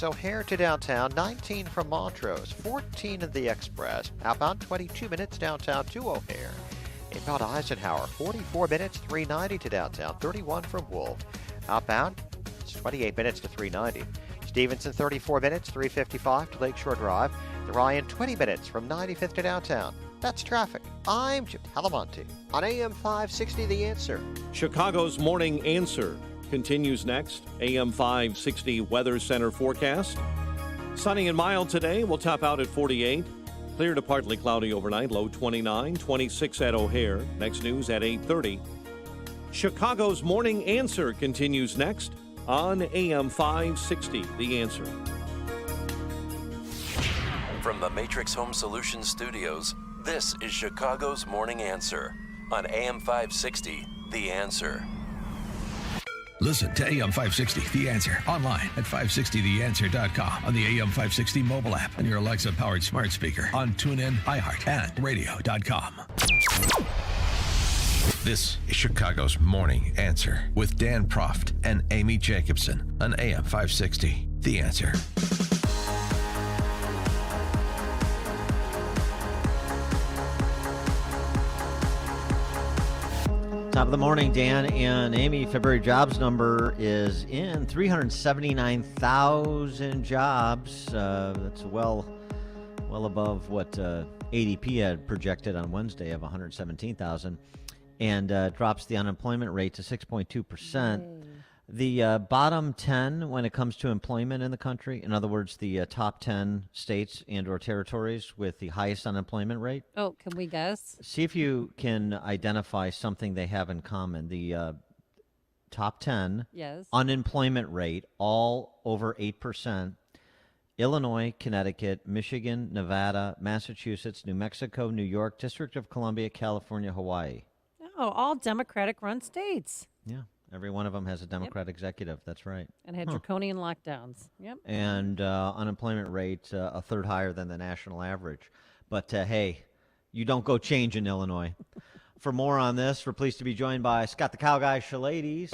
6 O'Hare to downtown, 19 from Montrose, 14 in the Express. Outbound 22 minutes downtown to O'Hare. Inbound Eisenhower, 44 minutes, 390 to downtown, 31 from Wolf. Outbound, it's 28 minutes to 390. Stevenson, 34 minutes, 355 to Lakeshore Drive. The Ryan, 20 minutes from 95th to downtown. That's traffic. I'm Jim Talamonte on AM 560, The Answer. Chicago's Morning Answer continues next. AM 560 Weather Center forecast. Sunny and mild today. We'll top out at 48. Clear to partly cloudy overnight. Low 29, 26 at O'Hare. Next news at 8:30. Chicago's Morning Answer continues next on AM 560, The Answer. From the Matrix Home Solutions studios, this is Chicago's Morning Answer on AM 560, The Answer. Listen to AM 560, The Answer, online at 560theanswer.com, on the AM 560 mobile app, on your Alexa-powered smart speaker, on TuneIn, iHeart, and radio.com. This is Chicago's Morning Answer with Dan Proft and Amy Jacobson on AM 560, The Answer. Top of the morning, Dan and Amy. February jobs number is in 379,000 jobs. That's well above what ADP had projected on Wednesday of 117,000, and drops the unemployment rate to 6.2%. The bottom 10 when it comes to employment in the country, in other words, the top 10 states and or territories with the highest unemployment rate. Oh, can we guess? See if you can identify something they have in common. The top 10 Yes. unemployment rate, all over 8%. Illinois, Connecticut, Michigan, Nevada, Massachusetts, New Mexico, New York, District of Columbia, California, Hawaii. Oh, all Democratic-run states. Yeah. Every one of them has a Democrat executive. That's right. And had draconian lockdowns. Yep. And unemployment rate a third higher than the national average. But, hey, you don't go change in Illinois. For more on this, we're pleased to be joined by Scott the Cow Guy Shellady.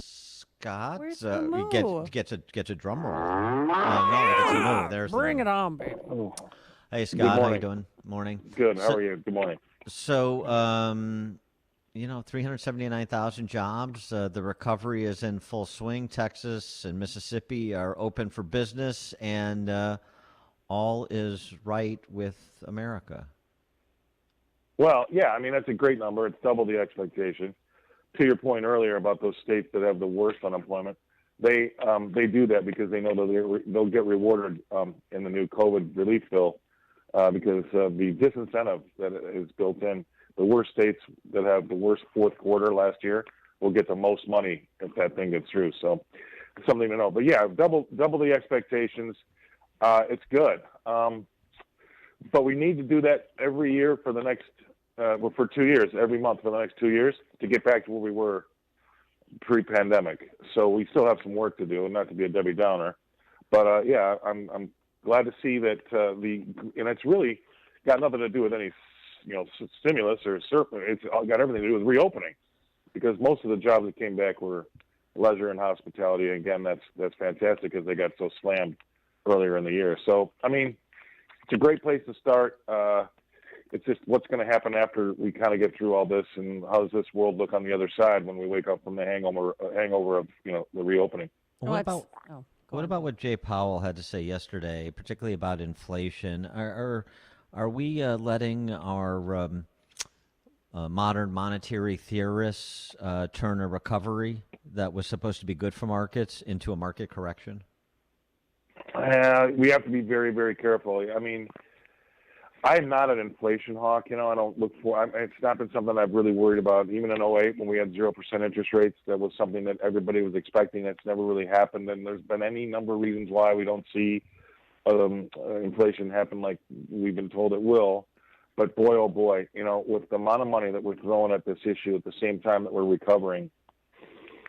Scott, Where's the moo? gets a drum roll. No, it's a moo. There's Bring the it on, baby. Hey, Scott, how you doing? Morning. Good. How are you? Good morning. So, 379,000 jobs. The recovery is in full swing. Texas and Mississippi are open for business, and all is right with America. Well, yeah, I mean, that's a great number. It's double the expectation. To your point earlier about those states that have the worst unemployment, they do that because they know that they'll get rewarded in the new COVID relief bill because of the disincentive that is built in. The worst states that have the worst fourth quarter last year will get the most money if that thing gets through. So it's something to know. But yeah, double the expectations. It's good. But we need to do that every year for the next, for 2 years, every month for the next 2 years to get back to where we were pre-pandemic. So we still have some work to do, and not to be a Debbie Downer. But yeah, I'm glad to see that and it's really got nothing to do with any stimulus or certainly it's got everything to do with reopening, because most of the jobs that came back were leisure and hospitality. And again, that's fantastic because they got so slammed earlier in the year. So, I mean, it's a great place to start. It's just what's going to happen after we kind of get through all this, and how does this world look on the other side when we wake up from the hangover of the reopening. What about what Jay Powell had to say yesterday, particularly about inflation? Are we letting our modern monetary theorists turn a recovery that was supposed to be good for markets into a market correction? We have to be very, very careful. I mean, I'm not an inflation hawk. I don't look for it's not been something I've really worried about. Even in '08 when we had 0% interest rates, that was something that everybody was expecting. It's never really happened. And there's been any number of reasons why we don't see inflation happen like we've been told it will. But boy, oh boy, with the amount of money that we're throwing at this issue at the same time that we're recovering,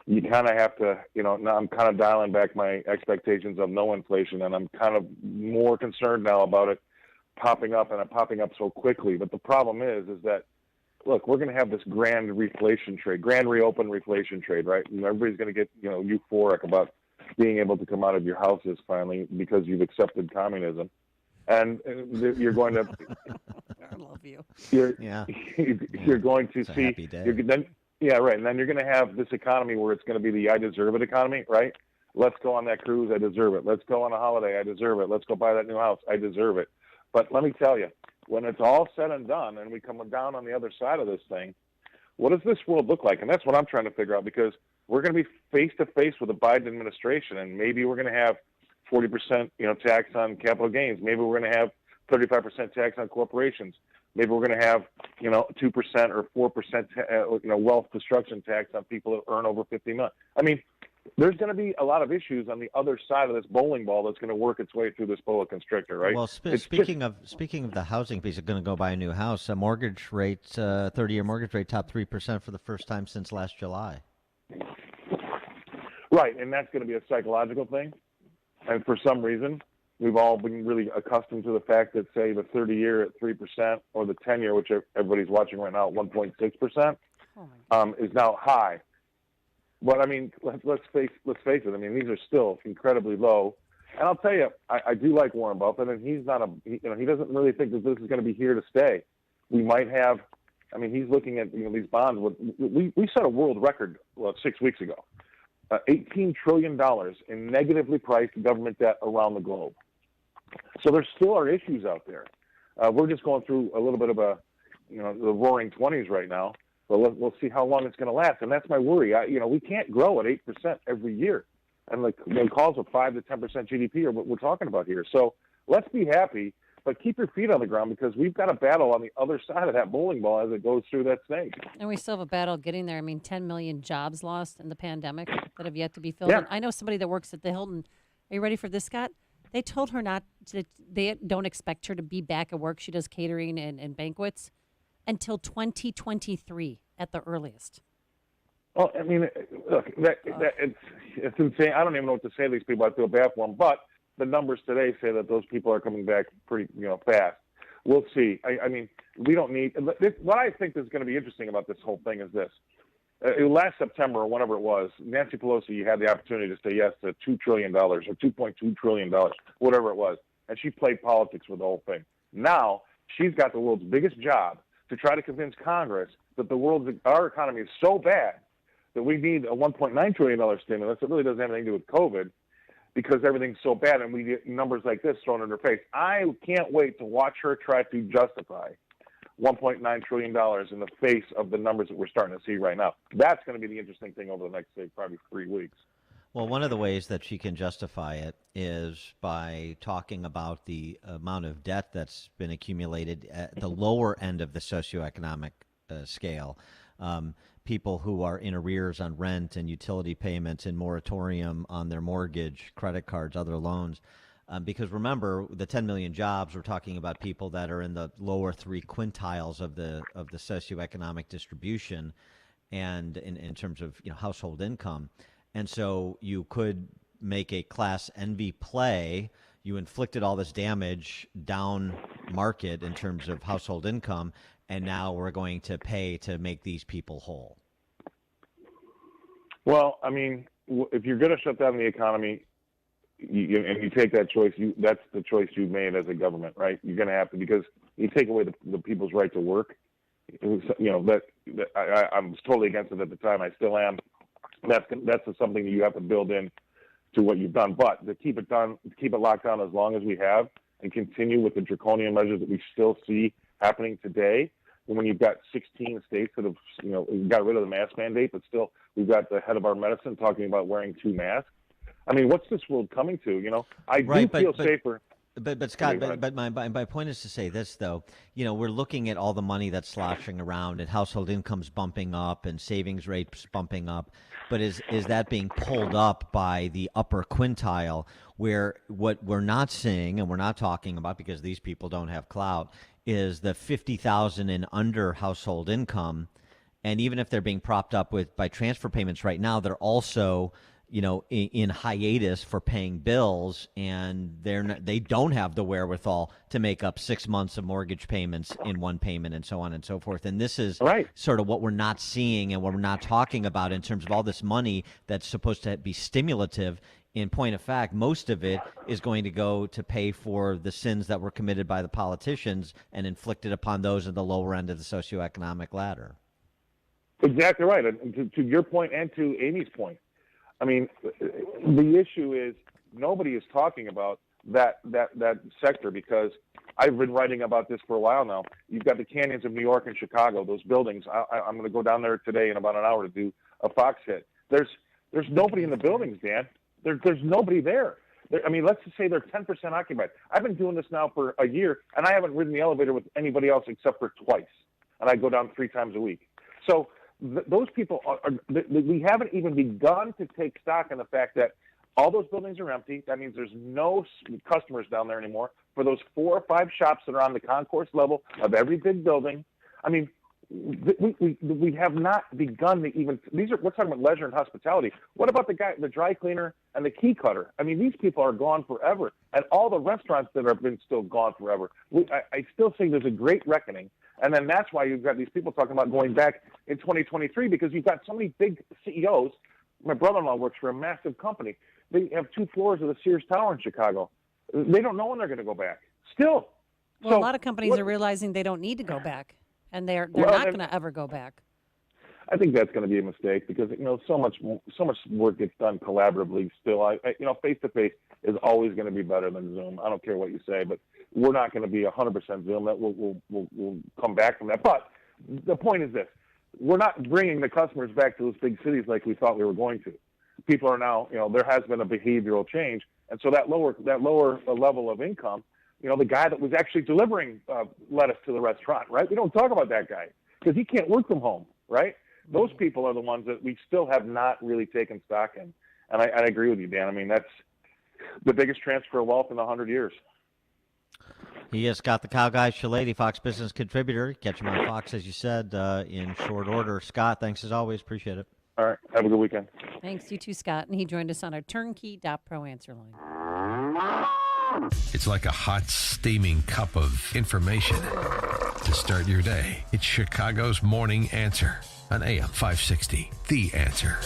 you kind of have to, now I'm kind of dialing back my expectations of no inflation, and I'm kind of more concerned now about it popping up and so quickly. But the problem is that, look, we're going to have this grand reopen reflation trade, right? And everybody's going to get, euphoric about being able to come out of your houses finally because you've accepted communism. And you're going to, I love you. you're going to It's a see, happy day. And then you're going to have this economy where it's going to be the I deserve it economy, right? Let's go on that cruise, I deserve it. Let's go on a holiday, I deserve it. Let's go buy that new house, I deserve it. But let me tell you, when it's all said and done and we come down on the other side of this thing, what does this world look like? And that's what I'm trying to figure out, because we're going to be face to face with the Biden administration, and maybe we're going to have 40%, tax on capital gains. Maybe we're going to have 35% tax on corporations. Maybe we're going to have, 2% or 4%, wealth destruction tax on people that earn over 50 million. I mean, there's going to be a lot of issues on the other side of this bowling ball that's going to work its way through this boa constrictor, right? Well, speaking of the housing piece, you're going to go buy a new house. A mortgage rate, 30-year mortgage rate, top 3% for the first time since last July. Right, and that's going to be a psychological thing. And for some reason, we've all been really accustomed to the fact that, say, the 30-year at 3% or the 10-year, which everybody's watching right now at 1.6%, is now high. But I mean, let's face it. I mean, these are still incredibly low. And I'll tell you, I do like Warren Buffett, and he's not he doesn't really think that this is going to be here to stay. We might have. I mean, he's looking at these bonds. We set a world record 6 weeks ago. $18 trillion in negatively priced government debt around the globe. So there still are issues out there. We're just going through a little bit of the roaring 20s right now. But we'll see how long it's going to last. And that's my worry. We can't grow at 8% every year. And the calls of 5 to 10% GDP are what we're talking about here. So let's be happy, but keep your feet on the ground, because we've got a battle on the other side of that bowling ball as it goes through that snake. And we still have a battle getting there. I mean, 10 million jobs lost in the pandemic that have yet to be filled. Yeah. And I know somebody that works at the Hilton. Are you ready for this, Scott? They told her they don't expect her to be back at work. She does catering and banquets until 2023 at the earliest. Well, I mean, look, it's insane. I don't even know what to say to these people. I feel bad for them. But the numbers today say that those people are coming back pretty, fast. We'll see. I mean, we don't need. What I think is going to be interesting about this whole thing is this. Last September or whenever it was, Nancy Pelosi had the opportunity to say yes to $2 trillion or $2.2 trillion, whatever it was, and she played politics with the whole thing. Now she's got the world's biggest job to try to convince Congress that our economy is so bad that we need a $1.9 trillion stimulus that really doesn't have anything to do with COVID, because everything's so bad, and we get numbers like this thrown in her face. I can't wait to watch her try to justify $1.9 trillion in the face of the numbers that we're starting to see right now. That's going to be the interesting thing over the next, probably 3 weeks. Well, one of the ways that she can justify it is by talking about the amount of debt that's been accumulated at the lower end of the socioeconomic scale. People who are in arrears on rent and utility payments and moratorium on their mortgage, credit cards, other loans. Because remember, the 10 million jobs, we're talking about people that are in the lower 3 quintiles of the socioeconomic distribution, and in terms of household income. And so you could make a class envy play. You inflicted all this damage down market in terms of household income, and now we're going to pay to make these people whole. Well, I mean, if you're going to shut down the economy, and you take that choice, that's the choice you've made as a government, right? You're going to have to, because you take away the people's right to work. I was totally against it at the time. I still am. That's something that you have to build in to what you've done. But to keep it locked down as long as we have, and continue with the draconian measures that we still see happening today, when you've got 16 states that have got rid of the mask mandate, but still we've got the head of our medicine talking about wearing 2 masks. I mean, what's this world coming to? I do feel safer. But Scott, but my point is to say this, though. We're looking at all the money that's sloshing around, and household incomes bumping up, and savings rates bumping up. But is that being pulled up by the upper quintile, where what we're not seeing and we're not talking about, because these people don't have clout, is the 50,000 and under household income, and even if they're being propped up by transfer payments right now, they're also in hiatus for paying bills, and they don't have the wherewithal to make up 6 months of mortgage payments in one payment, and so on and so forth. And this is sort of what we're not seeing and what we're not talking about in terms of all this money that's supposed to be stimulative in point of fact, most of it is going to go to pay for the sins that were committed by the politicians and inflicted upon those at the lower end of the socioeconomic ladder. Exactly right. And to your point and to Amy's point, I mean, the issue is nobody is talking about that sector, because I've been writing about this for a while now. You've got the canyons of New York and Chicago, those buildings. I'm going to go down there today in about an hour to do a Fox hit. There's nobody in the buildings, Dan. There's nobody there. I mean, let's just say they're 10% occupied. I've been doing this now for a year, and I haven't ridden the elevator with anybody else except for twice, and I go down 3 times a week. So those people we haven't even begun to take stock in the fact that all those buildings are empty. That means there's no customers down there anymore for those 4 or 5 shops that are on the concourse level of every big building. I mean, we have not begun to even. We're talking about leisure and hospitality. What about the dry cleaner and the key cutter? I mean, these people are gone forever, and all the restaurants that have been still gone forever. I still think there's a great reckoning, and then that's why you've got these people talking about going back in 2023, because you've got so many big CEOs. My brother-in-law works for a massive company. They have 2 floors of the Sears Tower in Chicago. They don't know when they're going to go back. Still. Well, a lot of companies are realizing they don't need to go back, and they're not going to ever go back. I think that's going to be a mistake, because so much work gets done collaboratively. Still, face to face is always going to be better than Zoom. I don't care what you say, but we're not going to be 100% Zoom. That we'll come back from that. But the point is this: we're not bringing the customers back to those big cities like we thought we were going to. People are now, there has been a behavioral change, and so that lower level of income, the guy that was actually delivering lettuce to the restaurant, right? We don't talk about that guy because he can't work from home, right? Those people are the ones that we still have not really taken stock in, and I agree with you, Dan. I mean, that's the biggest transfer of wealth in 100 years. He is Scott the Cow Guy, Shellady, Fox Business contributor. Catch him on Fox, as you said, in short order. Scott, thanks as always. Appreciate it. All right. Have a good weekend. Thanks. You too, Scott. And he joined us on our turnkey.pro answer line. It's like a hot, steaming cup of information to start your day. It's Chicago's Morning Answer on AM 560. The Answer.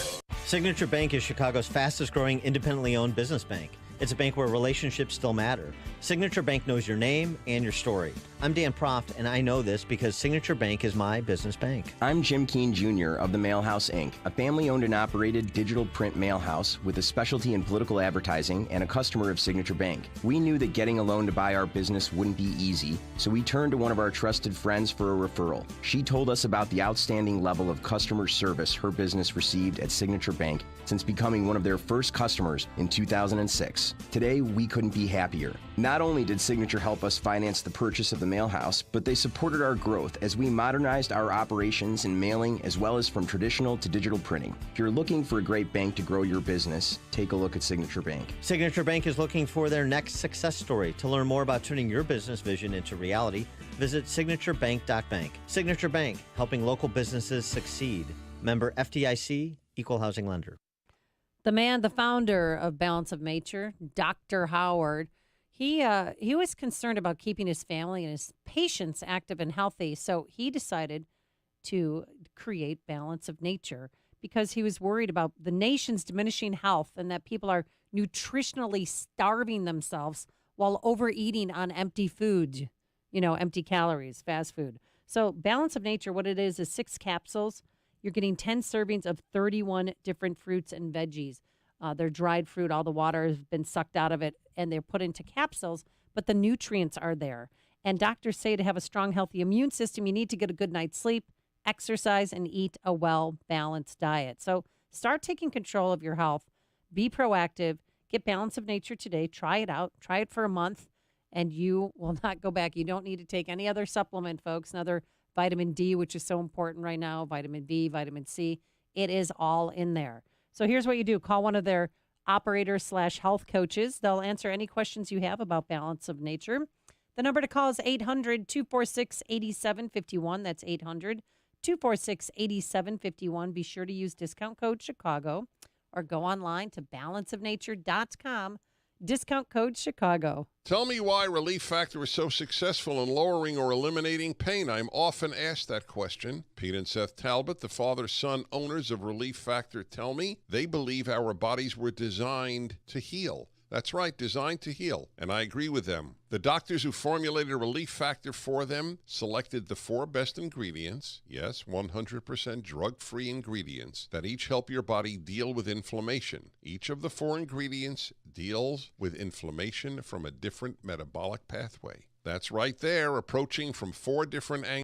Signature Bank is Chicago's fastest growing independently owned business bank. It's a bank where relationships still matter. Signature Bank knows your name and your story. I'm Dan Proft, and I know this because Signature Bank is my business bank. I'm Jim Keene Jr. of the Mail House, Inc., a family-owned and operated digital print mail house with a specialty in political advertising and a customer of Signature Bank. We knew that getting a loan to buy our business wouldn't be easy, so we turned to one of our trusted friends for a referral. She told us about the outstanding level of customer service her business received at Signature Bank since becoming one of their first customers in 2006. Today, we couldn't be happier. Not only did Signature help us finance the purchase of the mail house, but they supported our growth as we modernized our operations in mailing as well as from traditional to digital printing. If you're looking for a great bank to grow your business, take a look at Signature Bank. Signature Bank is looking for their next success story. To learn more about turning your business vision into reality, visit signaturebank.bank. Signature Bank, helping local businesses succeed. Member FDIC, Equal Housing Lender. The man, the founder of Balance of Nature, Dr. Howard, he was concerned about keeping his family and his patients active and healthy. So he decided to create Balance of Nature because he was worried about the nation's diminishing health and that people are nutritionally starving themselves while overeating on empty food, empty calories, fast food. So Balance of Nature, what it is 6 capsules. You're getting 10 servings of 31 different fruits and veggies. They're dried fruit. All the water has been sucked out of it, and they're put into capsules, but the nutrients are there. And doctors say to have a strong, healthy immune system, you need to get a good night's sleep, exercise, and eat a well-balanced diet. So start taking control of your health. Be proactive. Get Balance of Nature today. Try it out. Try it for a month, and you will not go back. You don't need to take any other supplement, folks, another vitamin D, which is so important right now, vitamin B, vitamin C. It is all in there. So here's what you do. Call one of their operators/health coaches. They'll answer any questions you have about Balance of Nature. The number to call is 800-246-8751. That's 800-246-8751. Be sure to use discount code Chicago or go online to balanceofnature.com Discount code Chicago. Tell me why Relief Factor is so successful in lowering or eliminating pain. I'm often asked that question. Pete and Seth Talbot, the father-son owners of Relief Factor, tell me they believe our bodies were designed to heal. That's right, designed to heal, and I agree with them. The doctors who formulated Relief Factor for them selected the 4 best ingredients, yes, 100% drug-free ingredients, that each help your body deal with inflammation. Each of the 4 ingredients deals with inflammation from a different metabolic pathway. That's right there, approaching from 4 different angles.